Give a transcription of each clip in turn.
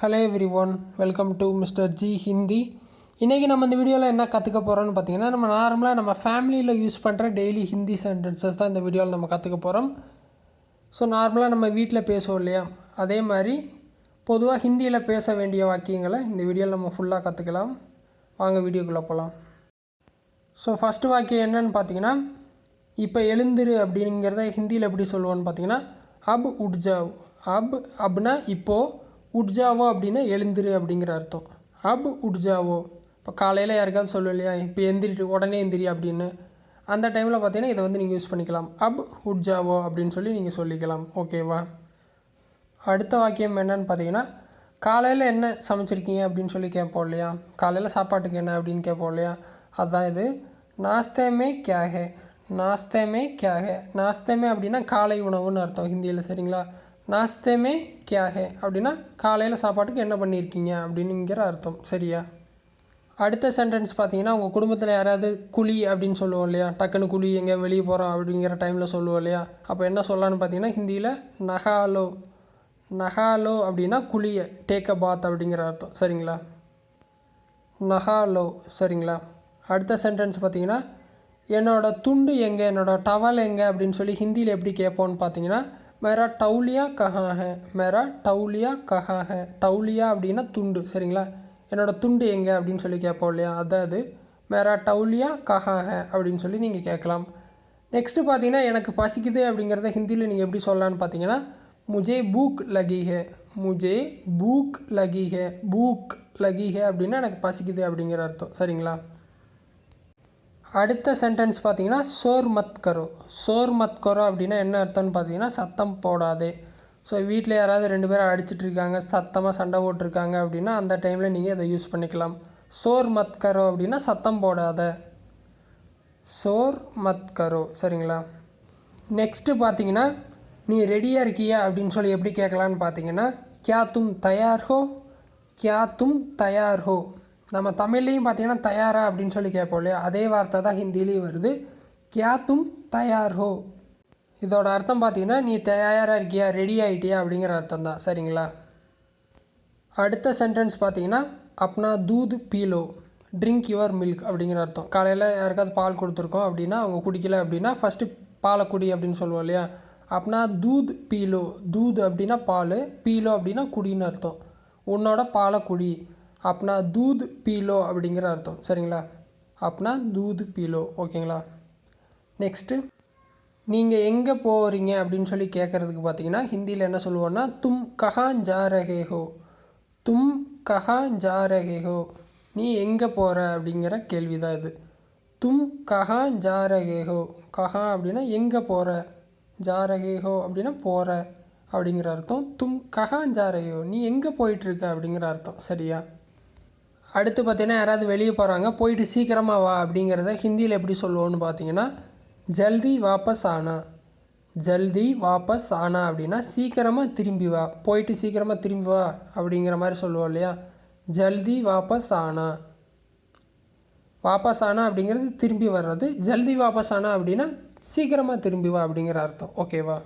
Hello every one, welcome to mister G Hindi. இன்றைக்கி நம்ம இந்த வீடியோவில் என்ன கற்றுக்க போகிறோம்னு பார்த்தீங்கன்னா, நம்ம நார்மலாக நம்ம ஃபேமிலியில் யூஸ் பண்ணுற டெய்லி ஹிந்தி சென்டென்சஸ் தான் இந்த வீடியோவில் நம்ம கற்றுக்க போகிறோம். ஸோ நார்மலாக நம்ம வீட்டில் பேசுவோம் இல்லையா, அதே மாதிரி பொதுவாக ஹிந்தியில் பேச வேண்டிய வாக்கியங்களை இந்த வீடியோவில் நம்ம ஃபுல்லாக கற்றுக்கலாம். வாங்க வீடியோக்குள்ளே போகலாம். ஸோ ஃபஸ்ட்டு வாக்கியம் என்னன்னு பார்த்தீங்கன்னா, இப்போ எழுந்திரு அப்படிங்கிறத ஹிந்தியில் எப்படி சொல்லுவோன்னு பார்த்தீங்கன்னா, அப் உட்ஜாவ். அப்னா இப்போது, உட்ஜாவோ அப்படின்னா எழுந்திரு அப்படிங்கிற அர்த்தம். அப் உட்ஜாவோ, இப்போ காலையில் யாருக்காவது சொல்லுவோம் இல்லையா, இப்போ எந்திரிட்டு உடனே எந்திரி அப்படின்னு, அந்த டைமில் பார்த்தீங்கன்னா இதை வந்து நீங்கள் யூஸ் பண்ணிக்கலாம். அப் உட்ஜாவோ அப்படின்னு சொல்லி நீங்கள் சொல்லிக்கலாம். ஓகேவா? அடுத்த வாக்கியம் என்னன்னு பார்த்தீங்கன்னா, காலையில் என்ன சமைச்சிருக்கீங்க அப்படின்னு சொல்லி கேட்போம் இல்லையா, காலையில் சாப்பாட்டுக்கு என்ன அப்படின்னு கேட்போம் இல்லையா, அதுதான் இது. நாஸ்தேமே கியா ஹே. நாஸ்தேமே கியா ஹே. நாஸ்தேமே அப்படின்னா காலை உணவுன்னு அர்த்தம் ஹிந்தியில். சரிங்களா? நாஸ்தேமே கியா ஹே அப்படின்னா காலையில் சாப்பாட்டுக்கு என்ன பண்ணியிருக்கீங்க அப்படின்னுங்கிற அர்த்தம். சரியா? அடுத்த சென்டென்ஸ் பார்த்தீங்கன்னா, உங்கள் குடும்பத்தில் யாராவது குழி அப்படின்னு சொல்லுவோம் இல்லையா, டக்குன்னு குழி எங்கே வெளியே போகிறோம் அப்படிங்கிற டைமில் சொல்லுவோம் இல்லையா, அப்போ என்ன சொல்லலான்னு பார்த்தீங்கன்னா ஹிந்தியில் நஹாலோ. நஹாலோ அப்படின்னா குழிய, டேக் அ பாத் அப்படிங்கிற அர்த்தம். சரிங்களா? நஹாலோ. சரிங்களா? அடுத்த சென்டென்ஸ் பார்த்தீங்கன்னா, என்னோடய துண்டு எங்கே, என்னோடய டவல் எங்கே அப்படின்னு சொல்லி ஹிந்தியில் எப்படி கேட்போன்னு பார்த்தீங்கன்னா, மேரா டவுலியா கஹா ஹே. மேரா டவுலியா கஹா ஹே. டவுலியா அப்படின்னா துண்டு. சரிங்களா? என்னோடய துண்டு எங்கே அப்படின்னு சொல்லி கேட்போம் இல்லையா, அதாவது மேரா டவுலியா கஹா ஹே அப்படின்னு சொல்லி நீங்கள் கேட்கலாம். நெக்ஸ்ட்டு பார்த்தீங்கன்னா, எனக்கு பசிக்குது அப்படிங்கிறத ஹிந்தியில் நீங்கள் எப்படி சொல்லலான்னு பார்த்தீங்கன்னா, முஜே பூக் லகி ஹே. முஜே பூக் லகி ஹே. பூக் லகி ஹே அப்படின்னா எனக்கு பசிக்குது அப்படிங்கிற அர்த்தம். சரிங்களா? அடுத்த சென்டென்ஸ் பார்த்தீங்கன்னா, சோர் மத் கரோ. சோர் மத் கரோ அப்படின்னா என்ன அர்த்தம்னு பார்த்தீங்கன்னா, சத்தம் போடாதே. ஸோ வீட்டில் யாராவது 2 பேரும் அடிச்சிட்ருக்காங்க, சத்தமாக சண்டை போட்டிருக்காங்க அப்படின்னா அந்த டைமில் நீங்கள் இதை யூஸ் பண்ணிக்கலாம். சோர் மத் கரோ அப்படின்னா சத்தம் போடாத. சோர் மத் கரோ. சரிங்களா? நெக்ஸ்ட்டு பார்த்தீங்கன்னா, நீ ரெடியாக இருக்கியா அப்படின்னு சொல்லி எப்படி கேட்கலான்னு பார்த்தீங்கன்னா, கியா தும் தயார் ஹோ. கியா தும் தயார் ஹோ. நம்ம தமிழ்லேயும் பார்த்தீங்கன்னா தயாரா அப்படின்னு சொல்லி கேட்போம் இல்லையா, அதே வார்த்தை தான் ஹிந்திலேயும் வருது. கியா தும் தயார் ஹோ. இதோட அர்த்தம் பார்த்தீங்கன்னா, நீ தயாராக இருக்கியா, ரெடி ஆகிட்டியா அப்படிங்கிற அர்த்தம் தான். சரிங்களா? அடுத்த சென்டென்ஸ் பார்த்தீங்கன்னா, அப்னா தூத் பீலோ. ட்ரிங்க் யுவர் மில்க் அப்படிங்கிற அர்த்தம். காலையில் யாருக்காவது பால் கொடுத்துருக்கோம் அப்படின்னா அவங்க குடிக்கல அப்படின்னா ஃபஸ்ட்டு பாலை குடி அப்படின்னு சொல்லுவோம் இல்லையா, அப்னா தூத் பீலோ. தூத் அப்படின்னா பால், பீலோ அப்படின்னா குடின்னு அர்த்தம். உன்னோட பாலை குடி. அப்னா தூத் பீலோ அப்படிங்கிற அர்த்தம். சரிங்களா? அப்னா தூத் பீலோ. ஓகேங்களா? நெக்ஸ்ட்டு, நீங்கள் எங்கே போகிறீங்க அப்படின்னு சொல்லி கேட்குறதுக்கு பார்த்தீங்கன்னா ஹிந்தியில் என்ன சொல்லுவோன்னா, தும் கஹான் ஜா ரஹே ஹோ. தும் கஹான் ஜா ரஹே ஹோ. நீ எங்கே போகிற அப்படிங்கிற கேள்வி தான் இது. தும் கஹான் ஜா ரஹே ஹோ. கஹா அப்படின்னா எங்கே போகிற, ஜா ரஹே ஹோ அப்படின்னா போகிற அப்படிங்கிற அர்த்தம். தும் கஹான் ஜா ரஹே ஹோ, நீ எங்கே போயிட்டுருக்க அப்படிங்கிற அர்த்தம். சரியா? அடுத்து பார்த்தீங்கன்னா, யாராவது வெளியே போகிறாங்க, போயிட்டு சீக்கிரமாக வா அப்படிங்கிறத ஹிந்தியில் எப்படி சொல்லுவோன்னு பார்த்தீங்கன்னா, ஜல்தி வாபஸ் ஆனா. ஜல்தி வாபஸ் ஆனா அப்படின்னா சீக்கிரமாக திரும்பி வா, போயிட்டு சீக்கிரமாக திரும்பி வா அப்படிங்கிற மாதிரி சொல்லுவோம் இல்லையா, ஜல்தி வாபஸ் ஆனா. வாபஸ் ஆனா அப்படிங்கிறது திரும்பி வர்றது, ஜல்தி வாபஸ் ஆனா அப்படின்னா சீக்கிரமாக திரும்பி வா அப்படிங்கிற அர்த்தம். ஓகேவா?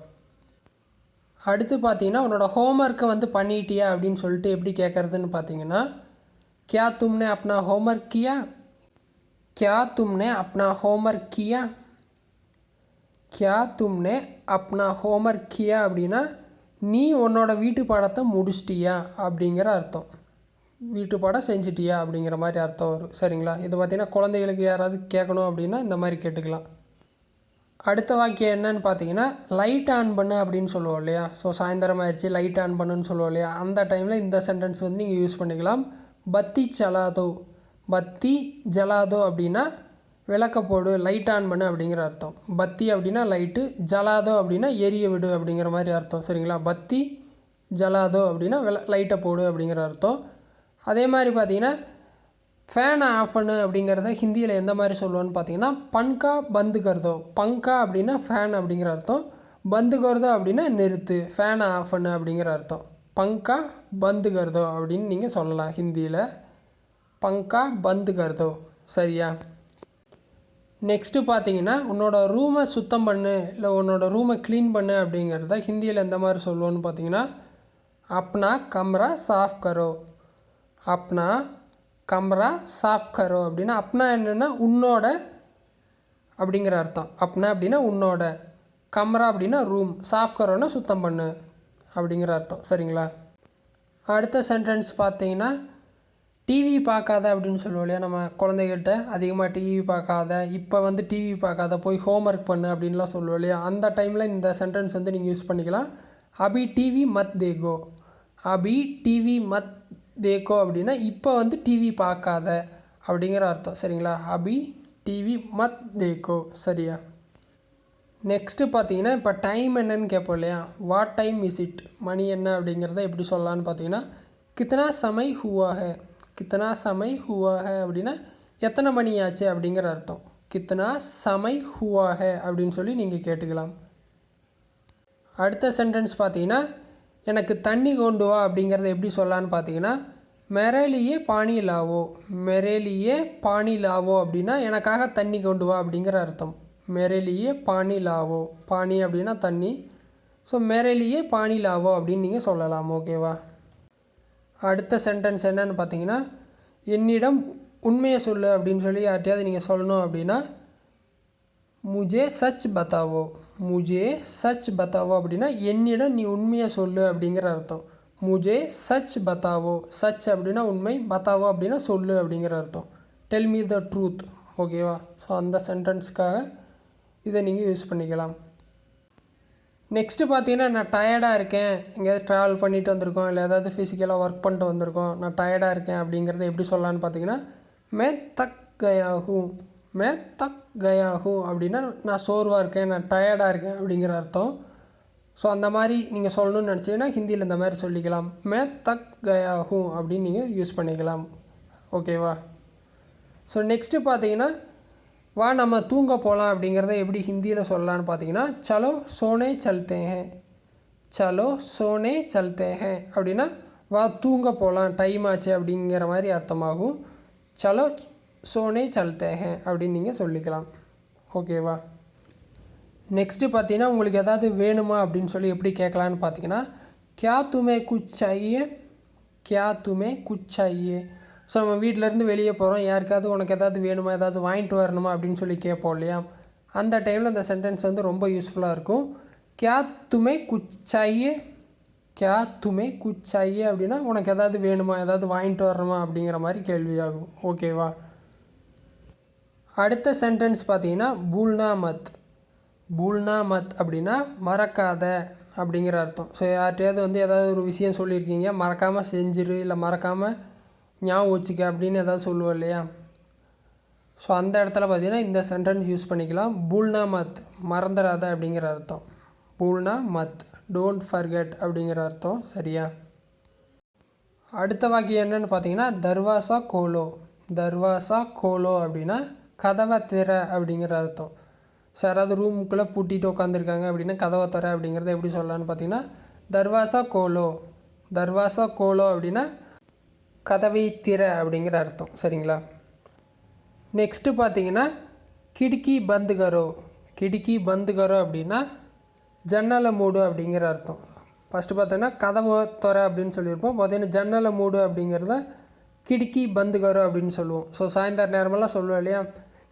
அடுத்து பார்த்தீங்கன்னா, உன்னோட ஹோம்ஒர்க்கை வந்து பண்ணிட்டியா அப்படின்னு சொல்லிட்டு எப்படி கேட்குறதுன்னு பார்த்தீங்கன்னா, क्या तुमने अपना होमवर्क किया. क्या तुमने अपना होमवर्क किया. क्या तुमने अपना होमवर्क किया அப்படின்னா நீ உன்னோட வீட்டு பாடத்தை முடிச்சிட்டியா அப்படிங்கிற அர்த்தம். வீட்டு பாடம் செஞ்சிட்டியா அப்படிங்கிற மாதிரி அர்த்தம் வரும். சரிங்களா? இது பார்த்திங்கன்னா குழந்தைகளுக்கு யாராவது கேட்கணும் அப்படின்னா இந்த மாதிரி கேட்டுக்கலாம். அடுத்த வாக்கியம் என்னன்னு பார்த்தீங்கன்னா, லைட் ஆன் பண்ணு அப்படின்னு சொல்லுவோம் இல்லையா. ஸோ சாயந்தரம் ஆயிடுச்சு, லைட் ஆன் பண்ணுன்னு சொல்லுவோம் இல்லையா, அந்த டைமில் இந்த சென்டென்ஸ் வந்து நீங்கள் யூஸ் பண்ணிக்கலாம். பத்தி ஜலாதோ. பத்தி ஜலாதோ அப்படின்னா விளக்க போடு, லைட் ஆன் பண்ணு அப்படிங்கிற அர்த்தம். பத்தி அப்படின்னா லைட்டு, ஜலாதோ அப்படின்னா எரிய விடு அப்படிங்கிற மாதிரி அர்த்தம். சரிங்களா? பத்தி ஜலாதோ அப்படின்னா லைட்டை போடு அப்படிங்கிற அர்த்தம். அதே மாதிரி பார்த்தீங்கன்னா, ஃபேனை ஆஃப் பண்ணு அப்படிங்கிறத ஹிந்தியில் எந்த மாதிரி சொல்லுவோன்னு பார்த்தீங்கன்னா, பங்கா பந்து கருதோ. பங்கா அப்படின்னா ஃபேன் அப்படிங்கிற அர்த்தம், பந்து கருதோ அப்படின்னா நிறுத்து, ஃபேனை ஆஃப் பண்ணு அப்படிங்கிற அர்த்தம். பங்கா பந்து கருதோ அப்படின்னு நீங்கள் சொல்லலாம் ஹிந்தியில். பங்கா பந்து கருதோ. சரியா? நெக்ஸ்ட்டு பார்த்தீங்கன்னா, உன்னோட ரூமை சுத்தம் பண்ணு, இல்லை உன்னோட ரூமை க்ளீன் பண்ணு அப்படிங்கிறத ஹிந்தியில் எந்த மாதிரி சொல்லுவோன்னு பார்த்தீங்கன்னா, அப்னா கம்ரா சாஃப் கரோ. அப்னா கம்ரா சாஃப் கரோ அப்படின்னா அப்னா என்னென்னா உன்னோட அப்படிங்கிற அர்த்தம். அப்னா அப்படின்னா உன்னோட, கம்ரா அப்படின்னா ரூம், சாஃப் கரோன்னா சுத்தம் பண்ணு அப்படிங்கிற அர்த்தம். சரிங்களா? அடுத்த சென்டென்ஸ் பார்த்தீங்கன்னா டிவி பார்க்காத அப்படின்னு சொல்லுவோம் இல்லையா நம்ம குழந்தைகள்கிட்ட, அதிகமாக டிவி பார்க்காத, இப்போ வந்து டிவி பார்க்காத, போய் ஹோம்ஒர்க் பண்ணு அப்படின்லாம் சொல்லுவோம் இல்லையா, அந்த டைமில் இந்த சென்டென்ஸ் வந்து நீங்கள் யூஸ் பண்ணிக்கலாம். அபி டிவி மத் தேகோ. அபி டிவி மத் தேகோ அப்படின்னா இப்போ வந்து டிவி பார்க்காத அப்படிங்கிற அர்த்தம். சரிங்களா? அபி டிவி மத் தேகோ. சரியா? நெக்ஸ்ட்டு பார்த்தீங்கன்னா இப்போ டைம் என்னன்னு கேட்போம் இல்லையா, வாட் டைம் இஸ் இட், மணி என்ன அப்படிங்கிறத எப்படி சொல்லலான்னு பார்த்தீங்கன்னா கித்தனா சமை ஹுவா ஹை. கித்தனா சமை ஹுவா ஹை அப்படின்னா எத்தனை மணி ஆச்சு அப்படிங்கிற அர்த்தம். கித்தனா சமை ஹுவா ஹை அப்படின்னு சொல்லி நீங்கள் கேட்டுக்கலாம். அடுத்த சென்டென்ஸ் பார்த்தீங்கன்னா எனக்கு தண்ணி கொண்டு வா அப்படிங்கிறத எப்படி சொல்லலான்னு பார்த்தீங்கன்னா மெரேலியே பானி லாவோ. மெரேலியே பானி லாவோ அப்படின்னா எனக்காக தண்ணி கொண்டு வா அப்படிங்கிற அர்த்தம். மெரேலியே பானி லாவோ. பானி அப்படின்னா தண்ணி. ஸோ மெரேலியே பானி லாவோ அப்படின்னு நீங்கள் சொல்லலாம். ஓகேவா? அடுத்த சென்டென்ஸ் என்னன்னு பார்த்தீங்கன்னா என்னிடம் உண்மையை சொல்லு அப்படின்னு சொல்லி யார்ட்டையாவது நீங்கள் சொல்லணும் அப்படின்னா முஜே சச் பத்தாவோ. முஜே சச் பத்தாவோ அப்படின்னா என்னிடம் நீ உண்மையை சொல்லு அப்படிங்கிற அர்த்தம். முஜே சச் பத்தாவோ. சச் அப்படின்னா உண்மை, பத்தாவோ அப்படின்னா சொல்லு அப்படிங்கிற அர்த்தம். Tell me the truth. ஓகேவா? ஸோ அந்த சென்டென்ஸ்க்காக இதை நீங்கள் யூஸ் பண்ணிக்கலாம். நெக்ஸ்ட்டு பார்த்தீங்கன்னா நான் டயர்டாக இருக்கேன், எங்கேயாவது ட்ராவல் பண்ணிட்டு வந்திருக்கோம், இல்லை ஏதாவது ஃபிசிக்கலாக ஒர்க் பண்ணிட்டு வந்திருக்கோம், நான் டயர்டாக இருக்கேன் அப்படிங்கிறத எப்படி சொல்லலான்னு பார்த்தீங்கன்னா மே தக் கயாஹூ. மே தக் கயாஹூ அப்படின்னா நான் சோர்வாக இருக்கேன், நான் டயர்டாக இருக்கேன் அப்படிங்கிற அர்த்தம். ஸோ அந்த மாதிரி நீங்கள் சொல்லணும்னு நினச்சிங்கன்னா ஹிந்தியில் இந்த மாதிரி சொல்லிக்கலாம். மே தக் கயாஹூ அப்படின்னு நீங்கள் யூஸ் பண்ணிக்கலாம். ஓகேவா? ஸோ நெக்ஸ்ட்டு பார்த்தீங்கன்னா வா நம்ம தூங்க போகலாம் அப்படிங்கிறத எப்படி ஹிந்தியில் சொல்லலான்னு பார்த்தீங்கன்னா சலோ சோனே சல்தே ஹே. சலோ சோனே சல்தே ஹே அப்படின்னா வா தூங்க போகலாம், டைம் ஆச்சு அப்படிங்கிற மாதிரி அர்த்தமாகும். சலோ சோனே சல்தே ஹே அப்படின்னு நீங்கள் சொல்லிக்கலாம். ஓகேவா? நெக்ஸ்ட்டு பார்த்தீங்கன்னா உங்களுக்கு எதாவது வேணுமா அப்படின்னு சொல்லி எப்படி கேட்கலான்னு பார்த்தீங்கன்னா கியா துமே குச் சாஹியே. கியா துமே குச் சாஹியே. ஸோ நம்ம வீட்டிலேருந்து வெளியே போகிறோம், யாருக்காவது உனக்கு எதாவது வேணுமா, ஏதாவது வாங்கிட்டு வரணுமா அப்படின்னு சொல்லி கேட்போம் இல்லையா, அந்த டைமில் அந்த சென்டென்ஸ் வந்து ரொம்ப யூஸ்ஃபுல்லாக இருக்கும். கியா துமே குச் சாஹியே. கியா துமே குச் சாஹியே அப்படின்னா உனக்கு எதாவது வேணுமா, ஏதாவது வாங்கிட்டு வரணுமா அப்படிங்கிற மாதிரி கேள்வியாகும். ஓகேவா? அடுத்த சென்டென்ஸ் பார்த்தீங்கன்னா பூல்னா மத். பூல்னா மத் அப்படின்னா மறக்காத அப்படிங்கிற அர்த்தம். ஸோ யார்கிட்டையாவது வந்து ஏதாவது ஒரு விஷயம் சொல்லியிருக்கீங்க, மறக்காமல் செஞ்சிரு, இல்லை மறக்காமல் ஞாபகம் வச்சுக்க அப்படின்னு ஏதாவது சொல்லுவோம் இல்லையா, ஸோ அந்த இடத்துல பார்த்தீங்கன்னா இந்த சென்டென்ஸ் யூஸ் பண்ணிக்கலாம். பூல்னா மத், மறந்துடாத அப்படிங்கிற அர்த்தம். பூல்னா மத், டோன்ட் ஃபர்கெட் அப்படிங்கிற அர்த்தம். சரியா? அடுத்த வாக்கியம் என்னென்னு பார்த்தீங்கன்னா தர்வாசா கோலோ. தர்வாசா கோலோ அப்படின்னா கதவை திற அப்படிங்கிற அர்த்தம். ஸோ யாராவது ரூமுக்குள்ளே பூட்டிகிட்டு உட்காந்துருக்காங்க அப்படின்னா கதவை தர அப்படிங்கிறத எப்படி சொல்லலான்னு பார்த்தீங்கன்னா தர்வாசா கோலோ. தர்வாசா கோலோ அப்படின்னா கதவை திற அப்படிங்கிற அர்த்தம். சரிங்களா? நெக்ஸ்ட்டு பார்த்தீங்கன்னா கிடுக்கி பந்து கரோ. கிடுக்கி பந்து கரோ அப்படின்னா ஜன்னலை மூடு அப்படிங்கிற அர்த்தம். ஃபஸ்ட்டு பார்த்தீங்கன்னா கதவை திற அப்படின்னு சொல்லியிருப்போம். பார்த்தீங்கன்னா ஜன்னலை மூடு அப்படிங்கிறத கிடுக்கி பந்து கரோ அப்படின்னு சொல்லுவோம். ஸோ சாயந்தர நேரமெல்லாம் சொல்லுவோம் இல்லையா,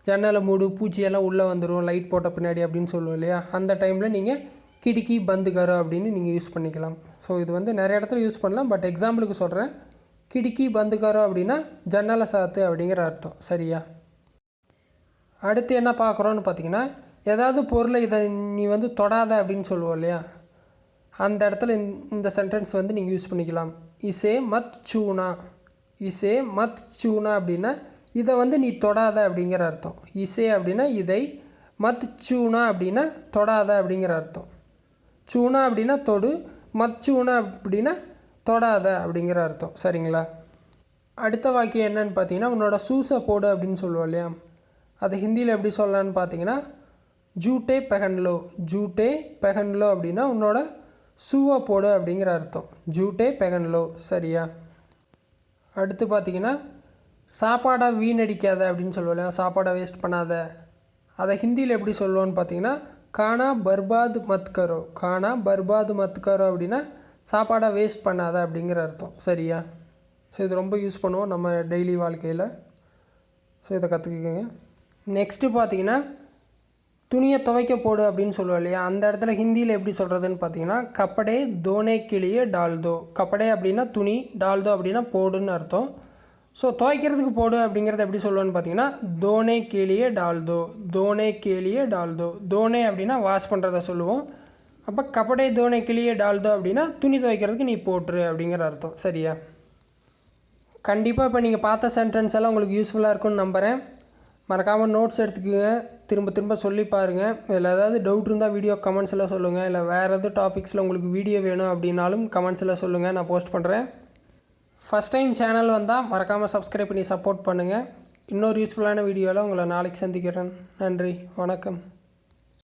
ஜன்னலை மூடு, பூச்சியெல்லாம் உள்ளே வந்துடும் லைட் போட்ட பின்னாடி அப்படின்னு சொல்லுவோம் இல்லையா, அந்த டைமில் நீங்கள் கிடுக்கி பந்து கரோ அப்படின்னு நீங்கள் யூஸ் பண்ணிக்கலாம். ஸோ இது வந்து நிறைய இடத்துல யூஸ் பண்ணலாம், பட் எக்ஸாம்பிளுக்கு சொல்கிறேன். கிடுக்கி பந்து கரோ அப்படின்னா ஜன்னலை சாத்து அப்படிங்கிற அர்த்தம். சரியா? அடுத்து என்ன பார்க்குறோன்னு பார்த்தீங்கன்னா ஏதாவது பொருளை இதை நீ வந்து தொடாத அப்படின்னு சொல்லுவோம் இல்லையா, அந்த இடத்துல இந்த சென்டென்ஸ் வந்து நீங்கள் யூஸ் பண்ணிக்கலாம். இசே மத் சூனா. இசே மத் சூனா அப்படின்னா இதை வந்து நீ தொடாத அப்படிங்கிற அர்த்தம். இசே அப்படின்னா இதை, மத் சூனா அப்படின்னா தொடாத அப்படிங்கிற அர்த்தம். சூனா அப்படின்னா தொடு, மத் சூனா அப்படின்னா தொடாத அப்படிங்கிற அர்த்தம். சரிங்களா? அடுத்த வாக்கியம் என்னன்னு பார்த்தீங்கன்னா உன்னோட ஷூஸை போடு அப்படின்னு சொல்லுவோம் இல்லையா, அதை ஹிந்தியில் எப்படி சொல்லலான்னு பார்த்தீங்கன்னா ஜூட்டே பெகன்லோ. ஜூட்டே பெகன்லோ அப்படின்னா உன்னோட ஷூவை போடு அப்படிங்கிற அர்த்தம். ஜூட்டே பெகன்லோ. சரியா? அடுத்து பார்த்தீங்கன்னா சாப்பாடை வீணடிக்காத அப்படின்னு சொல்லுவோம் இல்லையா, சாப்பாடை வேஸ்ட் பண்ணாத, அதை ஹிந்தியில் எப்படி சொல்லுவோன்னு பார்த்தீங்கன்னா கானா பர்பாத் மத் கரோ. கானா பர்பாத் மத் கரோ அப்படின்னா சாப்பாடை வேஸ்ட் பண்ணாத அப்படிங்கிற அர்த்தம். சரியா? ஸோ இது ரொம்ப யூஸ் பண்ணுவோம் நம்ம டெய்லி வாழ்க்கையில். ஸோ இதை கற்றுக்குங்க. நெக்ஸ்ட்டு பார்த்தீங்கன்னா துணியை துவைக்க போடு அப்படின்னு சொல்லுவோம் இல்லையா, அந்த இடத்துல ஹிந்தியில் எப்படி சொல்கிறதுன்னு பார்த்தீங்கன்னா கப்படே தோனே கிளியே டால்தோ. கப்படே அப்படின்னா துணி, டால்தோ அப்படின்னா போடுன்னு அர்த்தம். ஸோ துவைக்கிறதுக்கு போடு அப்படிங்கிறத எப்படி சொல்லுவோன்னு பார்த்தீங்கன்னா தோனே கேலியே டால்தோ. தோனே கேலியே டால்தோ. தோனே அப்படின்னா வாஷ் பண்ணுறத சொல்லுவோம். அப்போ கப்படே தோனே கிளியே டால்தோ அப்படின்னா துணி துவைக்கிறதுக்கு நீ போட்டுரு அப்படிங்கிற அர்த்தம். சரியா? கண்டிப்பாக இப்போ நீங்கள் பார்த்த சென்டென்ஸ் எல்லாம் உங்களுக்கு யூஸ்ஃபுல்லாக இருக்கும்னு நம்புகிறேன். மறக்காமல் நோட்ஸ் எடுத்துக்கோங்க, திரும்ப திரும்ப சொல்லி பாருங்கள். இதில் ஏதாவது டவுட் இருந்தால் வீடியோ கமெண்ட்ஸில் சொல்லுங்கள். இல்லை வேறு எதாவது டாபிக்ஸில் உங்களுக்கு வீடியோ வேணும் அப்படின்னாலும் கமெண்ட்ஸில் சொல்லுங்கள், நான் போஸ்ட் பண்ணுறேன். ஃபஸ்ட் டைம் சேனல் வந்தால் மறக்காமல் சப்ஸ்கிரைப் பண்ணி சப்போர்ட் பண்ணுங்கள். இன்னொரு யூஸ்ஃபுல்லான வீடியோவில் உங்களை நாளைக்கு சந்திக்கிறேன். நன்றி, வணக்கம்.